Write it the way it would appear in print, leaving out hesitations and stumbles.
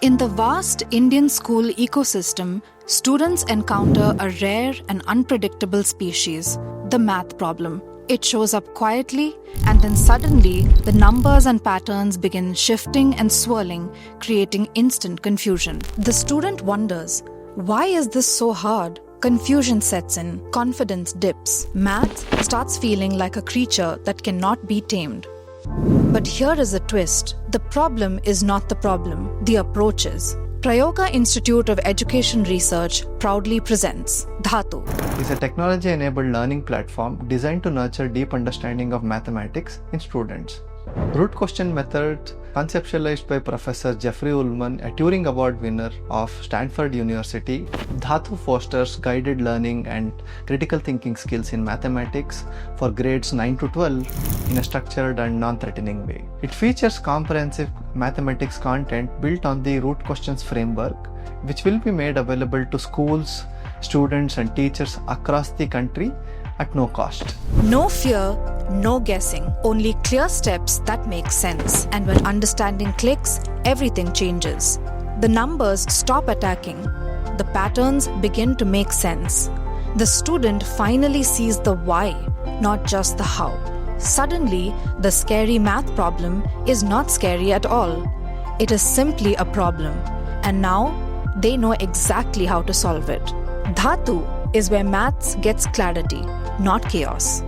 In the vast Indian school ecosystem, students encounter a rare and unpredictable species, the math problem. It shows up quietly, and then suddenly, the numbers and patterns begin shifting and swirling, creating instant confusion. The student wonders, why is this so hard? Confusion sets in, confidence dips. Math starts feeling like a creature that cannot be tamed. But here is a twist. The problem is not the problem, the approach is. Prayoga Institute of Education Research proudly presents Dhātu. It's a technology-enabled learning platform designed to nurture deep understanding of mathematics in students. Root question method, conceptualized by Professor Jeffrey Ullman, a Turing Award winner of Stanford University, Dhātu fosters guided learning and critical thinking skills in mathematics for grades 9 to 12 in a structured and non-threatening way. It features comprehensive mathematics content built on the root questions framework, which will be made available to schools, students and teachers across the country at no cost. No fear, no guessing, only clear steps that make sense. And when understanding clicks, everything changes. The numbers stop attacking. The patterns begin to make sense. The student finally sees the why, not just the how. Suddenly, the scary math problem is not scary at all. It is simply a problem. And now, they know exactly how to solve it. Dhātu is where maths gets clarity, not chaos.